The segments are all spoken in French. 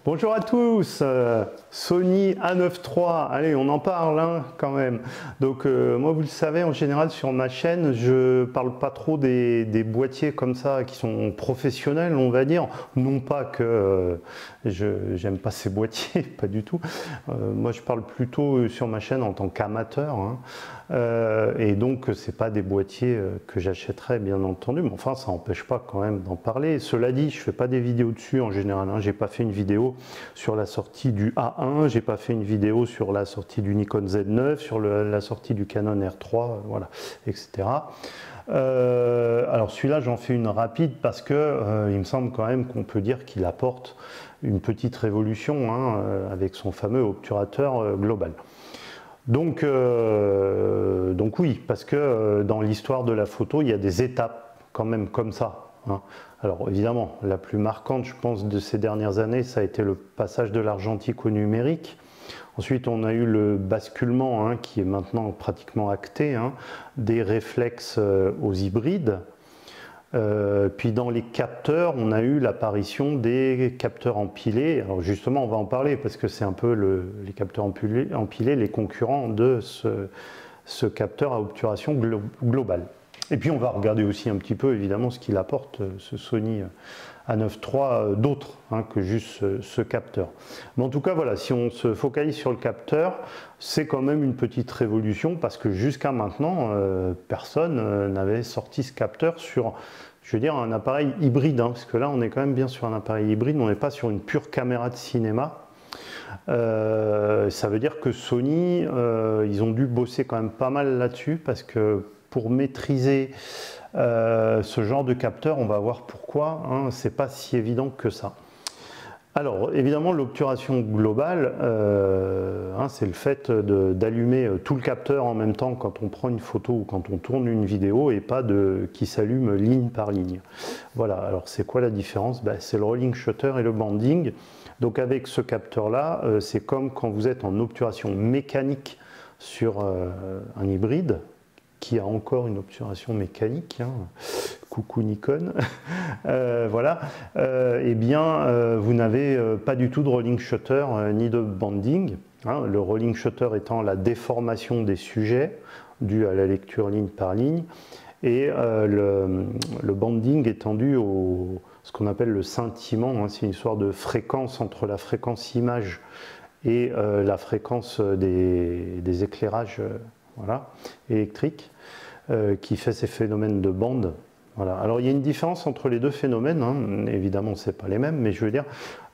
Bonjour à tous, Sony A9 III, allez on en parle hein, quand même. Donc moi vous le savez en général sur ma chaîne je parle pas trop des boîtiers comme ça qui sont professionnels on va dire. Non pas que j'aime pas ces boîtiers, pas du tout. Moi je parle plutôt sur ma chaîne en tant qu'amateur hein. Et donc c'est pas des boîtiers que j'achèterais bien entendu, mais enfin ça n'empêche pas quand même d'en parler. Cela dit je fais pas des vidéos dessus en général, hein. J'ai pas fait une vidéo sur la sortie du A1, j'ai pas fait une vidéo sur la sortie du Nikon Z9, sur la sortie du Canon R3, voilà, etc. Alors celui-là j'en fais une rapide parce que il me semble quand même qu'on peut dire qu'il apporte une petite révolution hein, avec son fameux obturateur global. Donc oui, parce que dans l'histoire de la photo, il y a des étapes quand même comme ça. Hein. Alors évidemment, la plus marquante, je pense, de ces dernières années, ça a été le passage de l'argentique au numérique. Ensuite, on a eu le basculement, hein, qui est maintenant pratiquement acté, hein, des réflexes aux hybrides. Puis dans les capteurs, on a eu l'apparition des capteurs empilés. Alors justement, on va en parler parce que c'est un peu les capteurs empilés, les concurrents de ce capteur à obturation globale. Et puis on va regarder aussi un petit peu évidemment ce qu'il apporte, ce Sony A9 III, d'autres hein, que juste ce capteur. Mais en tout cas, voilà, si on se focalise sur le capteur, c'est quand même une petite révolution parce que jusqu'à maintenant, personne n'avait sorti ce capteur sur, je veux dire, un appareil hybride, hein, parce que là, on est quand même bien sur un appareil hybride, on n'est pas sur une pure caméra de cinéma. Ça veut dire que Sony, ils ont dû bosser quand même pas mal là-dessus parce que pour maîtriser ce genre de capteur, on va voir pourquoi, hein, c'est pas si évident que ça. Alors évidemment l'obturation globale, hein, c'est le fait d'allumer tout le capteur en même temps quand on prend une photo ou quand on tourne une vidéo et pas qui s'allume ligne par ligne. Voilà, alors c'est quoi la différence? Ben, c'est le rolling shutter et le banding. Donc avec ce capteur là, c'est comme quand vous êtes en obturation mécanique sur un hybride, qui a encore une obturation mécanique, hein. Coucou Nikon, voilà, eh bien vous n'avez pas du tout de rolling shutter ni de banding, hein. Le rolling shutter étant la déformation des sujets due à la lecture ligne par ligne, et le banding étant dû au ce qu'on appelle le scintillement, hein. C'est une histoire de fréquence entre la fréquence image et la fréquence des éclairages voilà, électrique, qui fait ces phénomènes de bande. Voilà. Alors il y a une différence entre les deux phénomènes, hein. Évidemment ce n'est pas les mêmes, mais je veux dire,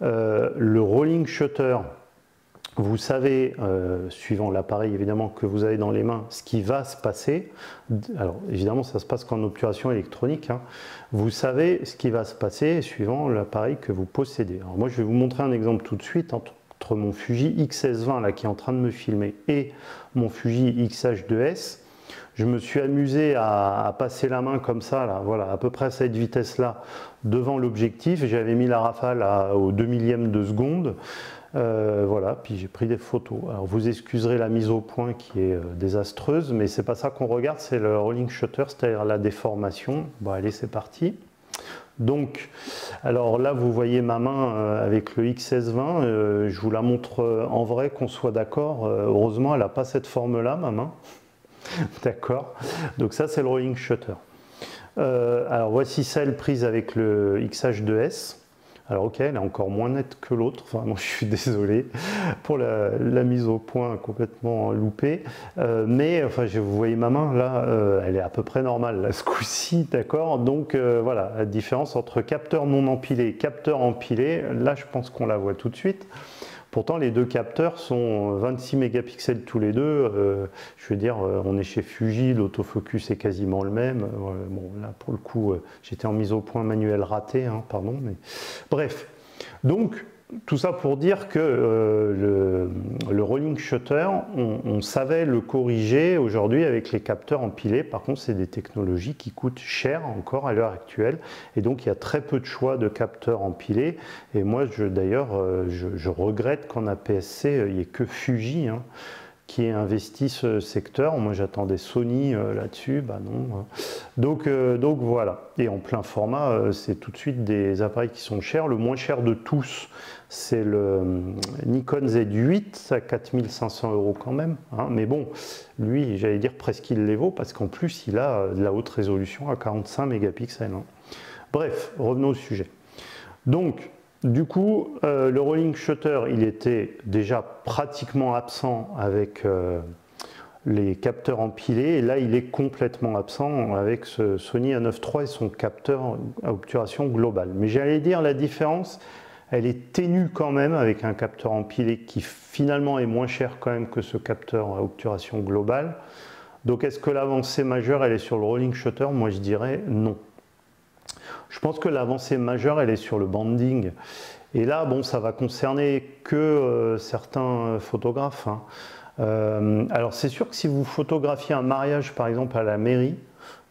le rolling shutter, vous savez, suivant l'appareil évidemment que vous avez dans les mains, ce qui va se passer. Alors évidemment ça se passe qu'en obturation électronique, hein. Vous savez ce qui va se passer suivant l'appareil que vous possédez. Alors moi je vais vous montrer un exemple tout de suite, entre mon Fuji X-S20 là, qui est en train de me filmer et mon Fuji X-H2S. Je me suis amusé à passer la main comme ça, là, voilà, à peu près à cette vitesse-là, devant l'objectif. J'avais mis la rafale au 2 millième de seconde. Voilà, puis j'ai pris des photos. Alors vous excuserez la mise au point qui est désastreuse, mais c'est pas ça qu'on regarde, c'est le rolling shutter, c'est-à-dire la déformation. Bon, allez, c'est parti. Donc, alors là vous voyez ma main avec le X-S20, je vous la montre en vrai qu'on soit d'accord, heureusement elle n'a pas cette forme là ma main, d'accord, donc ça c'est le rolling shutter. Alors voici celle prise avec le X-H2S. Alors ok, elle est encore moins nette que l'autre, enfin moi je suis désolé pour la mise au point complètement loupée, mais enfin vous voyez ma main là, elle est à peu près normale là, ce coup-ci, d'accord. Donc voilà, la différence entre capteur non empilé et capteur empilé, là je pense qu'on la voit tout de suite. Pourtant les deux capteurs sont 26 mégapixels tous les deux, je veux dire on est chez Fuji, l'autofocus est quasiment le même, bon là pour le coup j'étais en mise au point manuelle ratée, hein, pardon, mais bref. Donc tout ça pour dire que le rolling shutter, on savait le corriger aujourd'hui avec les capteurs empilés. Par contre, c'est des technologies qui coûtent cher encore à l'heure actuelle. Et donc, il y a très peu de choix de capteurs empilés. Et moi, d'ailleurs, je regrette qu'en APS-C, il n'y ait que Fuji, hein, qui ait investi ce secteur. Moi j'attendais Sony là-dessus, bah non. Donc voilà. Et en plein format, c'est tout de suite des appareils qui sont chers. Le moins cher de tous, c'est le Nikon Z8 à 4500 € quand même. Hein. Mais bon, lui, j'allais dire presque il les vaut parce qu'en plus, il a de la haute résolution à 45 mégapixels. Hein. Bref, revenons au sujet. Donc, du coup, le rolling shutter, il était déjà pratiquement absent avec les capteurs empilés, et là, il est complètement absent avec ce Sony A9 III et son capteur à obturation globale. Mais j'allais dire, la différence, elle est ténue quand même avec un capteur empilé qui finalement est moins cher quand même que ce capteur à obturation globale. Donc, est-ce que l'avancée majeure, elle est sur le rolling shutter? Moi, je dirais non. Je pense que l'avancée majeure, elle est sur le banding. Et là, bon, ça va concerner que certains photographes. Hein. Alors, c'est sûr que si vous photographiez un mariage, par exemple, à la mairie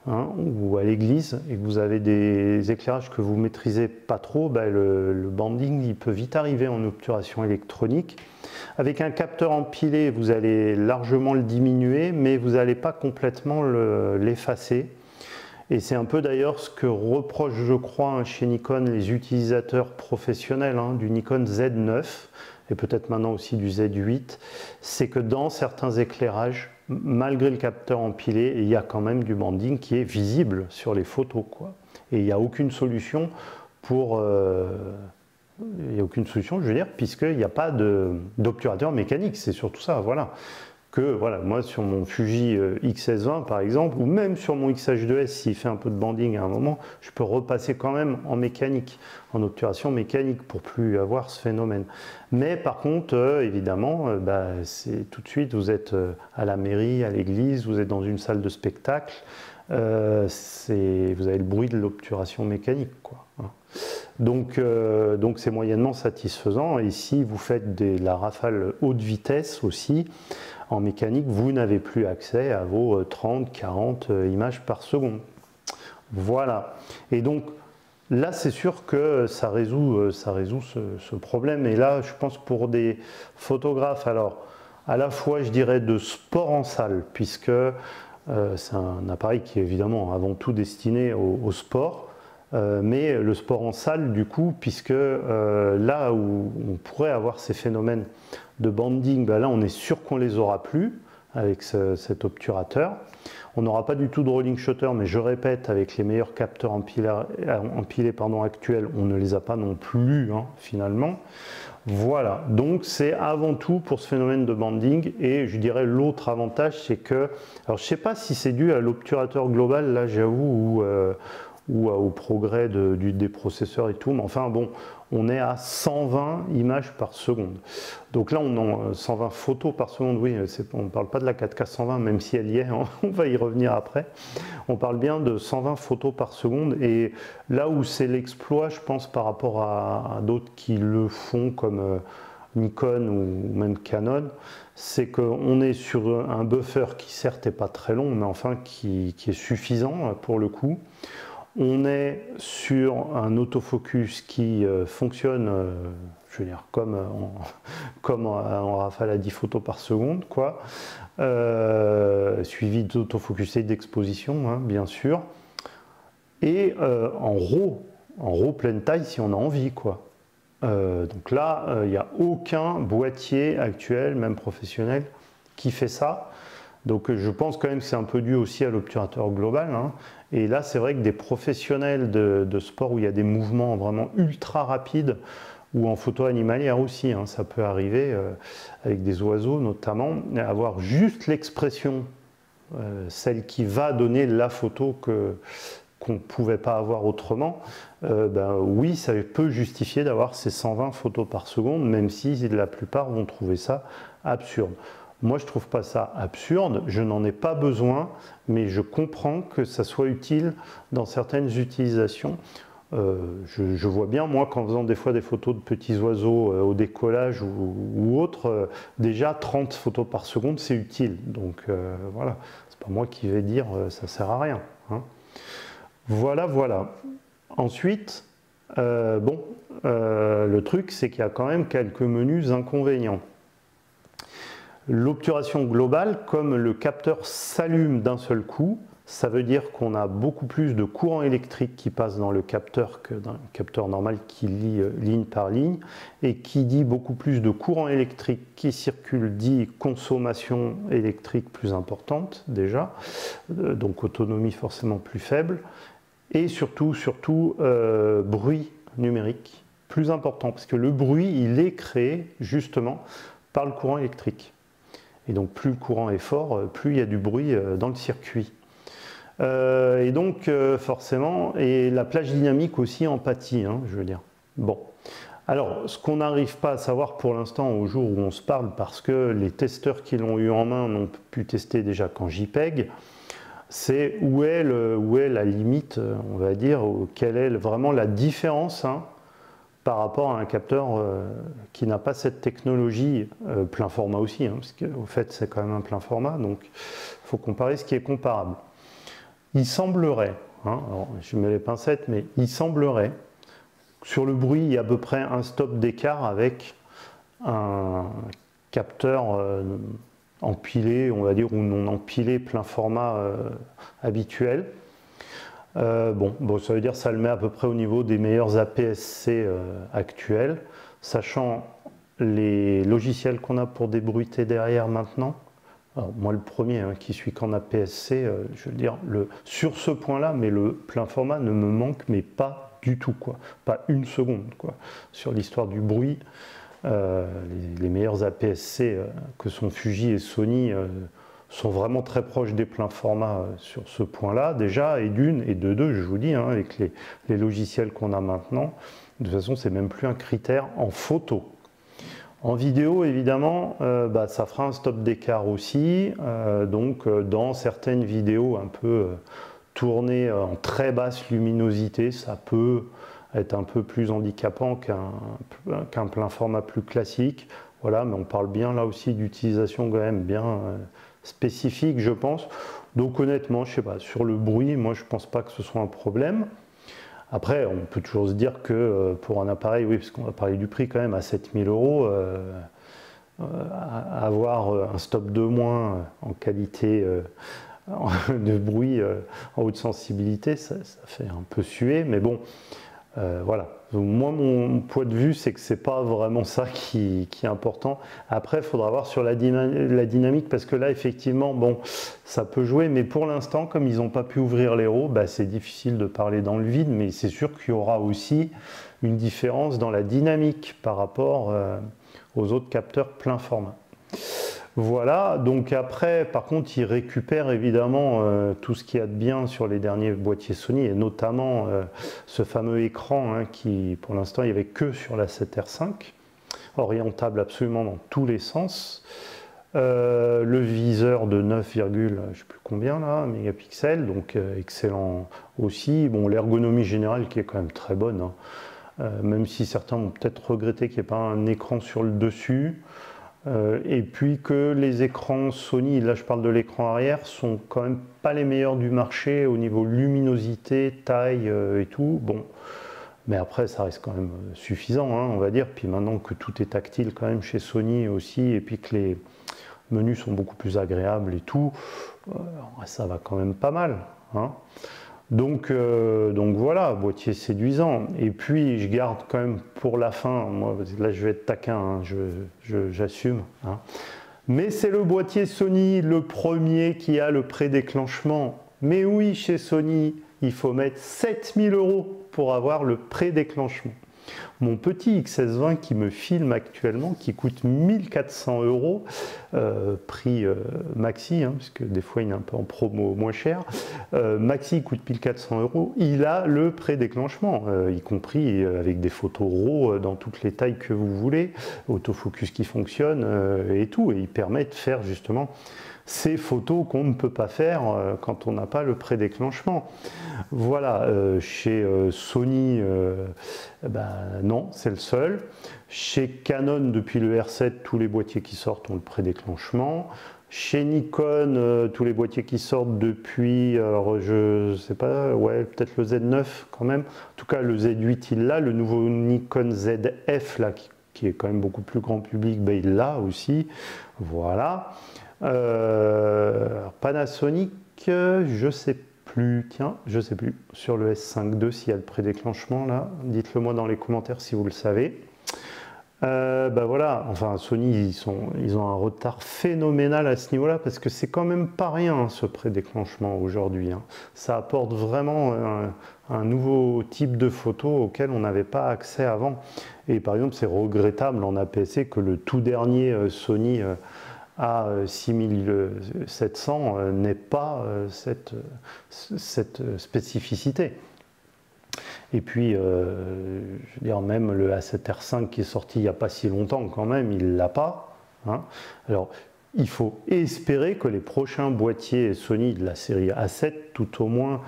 hein, ou à l'église, et que vous avez des éclairages que vous ne maîtrisez pas trop, bah, le banding, il peut vite arriver en obturation électronique. Avec un capteur empilé, vous allez largement le diminuer, mais vous n'allez pas complètement l'effacer. Et c'est un peu d'ailleurs ce que reprochent, je crois, hein, chez Nikon les utilisateurs professionnels hein, du Nikon Z9 et peut-être maintenant aussi du Z8, c'est que dans certains éclairages, malgré le capteur empilé, il y a quand même du banding qui est visible sur les photos, quoi. Et il n'y a aucune solution pour... il n'y a aucune solution, je veux dire, puisqu'il n'y a pas d'obturateur mécanique, c'est surtout ça, voilà. Que voilà, moi sur mon Fuji XS20 par exemple, ou même sur mon XH2S, s'il fait un peu de banding à un moment, je peux repasser quand même en mécanique, en obturation mécanique pour plus avoir ce phénomène. Mais par contre, évidemment, c'est tout de suite, vous êtes à la mairie, à l'église, vous êtes dans une salle de spectacle, vous avez le bruit de l'obturation mécanique, quoi. Hein. Donc c'est moyennement satisfaisant. Et si vous faites la rafale haute vitesse aussi, en mécanique, vous n'avez plus accès à vos 30, 40 images par seconde. Voilà. Et donc, là, c'est sûr que ça résout ce problème. Et là, je pense pour des photographes, alors, à la fois, je dirais, de sport en salle, puisque c'est un appareil qui est évidemment avant tout destiné au sport, mais le sport en salle, du coup, puisque là où on pourrait avoir ces phénomènes de banding, ben là on est sûr qu'on les aura plus avec cet obturateur. On n'aura pas du tout de rolling shutter, mais je répète, avec les meilleurs capteurs empilés actuels, on ne les a pas non plus hein, finalement. Voilà, donc c'est avant tout pour ce phénomène de banding. Et je dirais l'autre avantage, c'est que, alors je ne sais pas si c'est dû à l'obturateur global, là j'avoue, ou au progrès des processeurs et tout, mais enfin bon, on est à 120 images par seconde. Donc là, on a 120 photos par seconde, oui, on ne parle pas de la 4K 120, même si elle y est, hein, on va y revenir après. On parle bien de 120 photos par seconde, et là où c'est l'exploit, je pense, par rapport à d'autres qui le font, comme Nikon ou même Canon, c'est qu'on est sur un buffer qui certes n'est pas très long, mais enfin qui est suffisant pour le coup. On est sur un autofocus qui fonctionne, je veux dire, comme en rafale à 10 photos par seconde, quoi. Suivi d'autofocus et d'exposition, hein, bien sûr. Et en RAW pleine taille si on a envie, quoi. Donc là, il n'y a aucun boîtier actuel, même professionnel, qui fait ça. Donc je pense quand même que c'est un peu dû aussi à l'obturateur global. Hein. Et là, c'est vrai que des professionnels de sport où il y a des mouvements vraiment ultra rapides, ou en photo animalière aussi, hein, ça peut arriver, avec des oiseaux notamment, avoir juste l'expression, celle qui va donner la photo qu'on ne pouvait pas avoir autrement, oui, ça peut justifier d'avoir ces 120 photos par seconde, même si la plupart vont trouver ça absurde. Moi, je ne trouve pas ça absurde, je n'en ai pas besoin, mais je comprends que ça soit utile dans certaines utilisations. Je vois bien, moi, qu'en faisant des fois des photos de petits oiseaux au décollage ou autre, déjà 30 photos par seconde, c'est utile. Donc voilà, c'est pas moi qui vais dire ça sert à rien. Hein. Voilà, voilà. Ensuite, le truc, c'est qu'il y a quand même quelques menus inconvénients. L'obturation globale, comme le capteur s'allume d'un seul coup, ça veut dire qu'on a beaucoup plus de courant électrique qui passe dans le capteur que dans le capteur normal qui lit ligne par ligne. Et qui dit beaucoup plus de courant électrique qui circule dit consommation électrique plus importante déjà, donc autonomie forcément plus faible. Et surtout bruit numérique plus important, parce que le bruit, il est créé justement par le courant électrique. Et donc plus le courant est fort, plus il y a du bruit dans le circuit. Et donc forcément, et la plage dynamique aussi en pâtit, hein, je veux dire. Bon, alors ce qu'on n'arrive pas à savoir pour l'instant au jour où on se parle, parce que les testeurs qui l'ont eu en main n'ont pu tester déjà qu'en JPEG, c'est où est la limite, on va dire, quelle est vraiment la différence, hein, par rapport à un capteur qui n'a pas cette technologie, plein format aussi, hein, parce qu'au fait c'est quand même un plein format, donc il faut comparer ce qui est comparable. Il semblerait, hein, alors je mets les pincettes, mais il semblerait, sur le bruit, il y a à peu près un stop d'écart avec un capteur empilé, on va dire, ou non empilé, plein format habituel. Bon, ça veut dire que ça le met à peu près au niveau des meilleurs APS-C actuels, sachant les logiciels qu'on a pour débruiter derrière maintenant. Alors, moi le premier hein, qui suis qu'en APS-C, je veux dire, sur ce point-là, mais le plein format ne me manque mais pas du tout, quoi. Pas une seconde, quoi. Sur l'histoire du bruit, les meilleurs APS-C que sont Fuji et Sony sont vraiment très proches des pleins formats sur ce point-là déjà, et d'une, et de deux, je vous dis, hein, avec les logiciels qu'on a maintenant, de toute façon c'est même plus un critère en photo. En vidéo, évidemment, ça fera un stop d'écart aussi, donc dans certaines vidéos un peu tournées en très basse luminosité, ça peut être un peu plus handicapant qu'un plein format plus classique. Voilà, mais on parle bien là aussi d'utilisation quand même bien spécifique, je pense. Donc honnêtement, je sais pas, sur le bruit, moi je pense pas que ce soit un problème. Après, on peut toujours se dire que pour un appareil, oui, parce qu'on va parler du prix quand même, à 7000 €, avoir un stop de moins en qualité de bruit en haute sensibilité, ça fait un peu suer, mais bon, voilà. Donc, moi, mon point de vue, c'est que c'est pas vraiment ça qui est important. Après, il faudra voir sur la dynamique, parce que là, effectivement, bon, ça peut jouer, mais pour l'instant, comme ils n'ont pas pu ouvrir les RAW, c'est difficile de parler dans le vide, mais c'est sûr qu'il y aura aussi une différence dans la dynamique par rapport aux autres capteurs plein format. Voilà, donc après, par contre, ils récupèrent évidemment tout ce qu'il y a de bien sur les derniers boîtiers Sony, et notamment ce fameux écran hein, qui, pour l'instant, il n'y avait que sur la 7R5, orientable absolument dans tous les sens. Le viseur de 9, je ne sais plus combien là, mégapixels, donc excellent aussi. Bon, l'ergonomie générale qui est quand même très bonne, hein. Même si certains vont peut-être regretter qu'il n'y ait pas un écran sur le dessus. Et puis que les écrans Sony, là je parle de l'écran arrière, sont quand même pas les meilleurs du marché au niveau luminosité, taille et tout. Bon, mais après ça reste quand même suffisant, hein, on va dire. Puis maintenant que tout est tactile quand même chez Sony aussi, et puis que les menus sont beaucoup plus agréables et tout, ça va quand même pas mal, hein. Donc voilà, boîtier séduisant. Et puis je garde quand même pour la fin, moi là je vais être taquin, hein, j'assume. Hein. Mais c'est le boîtier Sony, le premier qui a le prédéclenchement. Mais oui, chez Sony, il faut mettre 7000 € pour avoir le prédéclenchement. Mon petit XS20 qui me filme actuellement, qui coûte 1400 €, prix maxi, hein, parce que des fois il est un peu en promo moins cher, maxi coûte 1400 €, il a le prédéclenchement, y compris avec des photos RAW dans toutes les tailles que vous voulez, autofocus qui fonctionne et tout, et il permet de faire justement ces photos qu'on ne peut pas faire quand on n'a pas le prédéclenchement. Voilà, chez Sony, non, c'est le seul. Chez Canon, depuis le R7, tous les boîtiers qui sortent ont le prédéclenchement. Chez Nikon, tous les boîtiers qui sortent depuis, alors je sais pas, ouais, peut-être le Z9 quand même. En tout cas, le Z8, il l'a. Le nouveau Nikon ZF, là, qui est quand même beaucoup plus grand public, ben, il l'a aussi. Voilà. Panasonic, je sais plus, tiens, je sais plus, sur le S5 II s'il y a le prédéclenchement là, dites-le moi dans les commentaires si vous le savez. Bah voilà, enfin Sony ils ont un retard phénoménal à ce niveau-là parce que c'est quand même pas rien hein, ce prédéclenchement aujourd'hui. Hein. Ça apporte vraiment un nouveau type de photo auquel on n'avait pas accès avant. Et par exemple c'est regrettable en APS-C que le tout dernier Sony A6700 n'ait pas cette spécificité. Et puis, je veux dire, même le A7R5 qui est sorti il n'y a pas si longtemps, quand même, il ne l'a pas. Hein. Alors, il faut espérer que les prochains boîtiers Sony de la série A7, tout au moins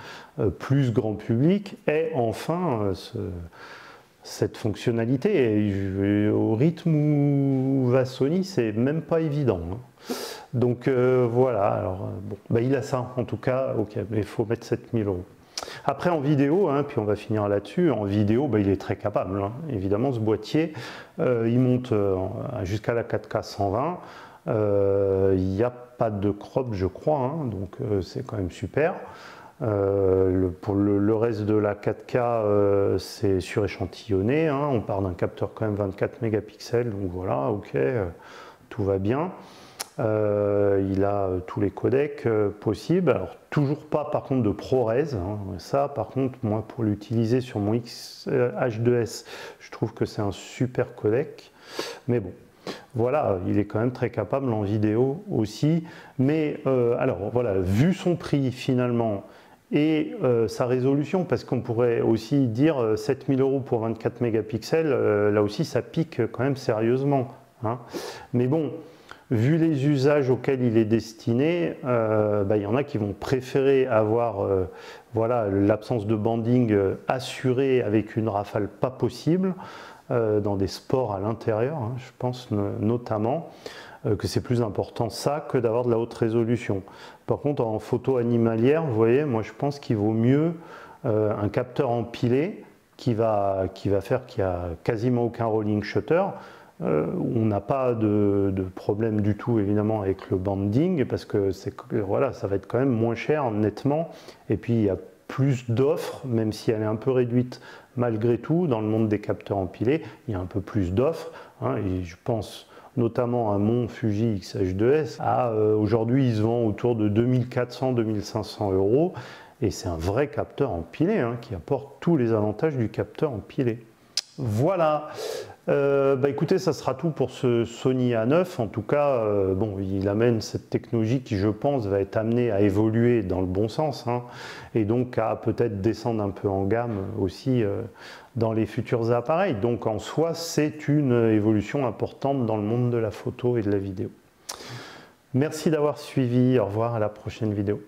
plus grand public, aient enfin cette fonctionnalité. Et au rythme où va Sony, c'est même pas évident. Hein. Donc voilà, alors bon, bah, il a ça en tout cas, ok, mais il faut mettre 7000 €. Après en vidéo, hein, puis on va finir là-dessus, en vidéo bah, il est très capable, hein. Évidemment ce boîtier, il monte jusqu'à la 4K 120, il n'y a pas de crop je crois, hein, donc c'est quand même super. Pour le reste de la 4K c'est suréchantillonné, hein, on part d'un capteur quand même 24 mégapixels, donc voilà, ok, tout va bien. Il a tous les codecs possibles, alors toujours pas par contre de ProRes, hein. Ça par contre moi pour l'utiliser sur mon H2S je trouve que c'est un super codec, mais bon voilà, il est quand même très capable en vidéo aussi, mais alors voilà, vu son prix finalement et sa résolution, parce qu'on pourrait aussi dire 7000 € pour 24 mégapixels, là aussi ça pique quand même sérieusement, hein. Mais bon, vu les usages auxquels il est destiné, bah, y en a qui vont préférer avoir voilà, l'absence de banding assurée avec une rafale pas possible, dans des sports à l'intérieur, hein, je pense notamment que c'est plus important ça que d'avoir de la haute résolution. Par contre en photo animalière, vous voyez, moi je pense qu'il vaut mieux un capteur empilé qui va faire qu'il n'y a quasiment aucun rolling shutter. On n'a pas de problème du tout évidemment avec le banding parce que voilà, ça va être quand même moins cher nettement, et puis il y a plus d'offres, même si elle est un peu réduite malgré tout dans le monde des capteurs empilés, il y a un peu plus d'offres, hein, et je pense notamment à mon Fuji X-H2S. Aujourd'hui il se vend autour de 2400-2500 €, et c'est un vrai capteur empilé, hein, qui apporte tous les avantages du capteur empilé. Voilà. Bah écoutez, ça sera tout pour ce Sony A9. En tout cas, bon, il amène cette technologie qui, je pense, va être amenée à évoluer dans le bon sens, hein, et donc à peut-être descendre un peu en gamme aussi dans les futurs appareils. Donc en soi, c'est une évolution importante dans le monde de la photo et de la vidéo. Merci d'avoir suivi. Au revoir, à la prochaine vidéo.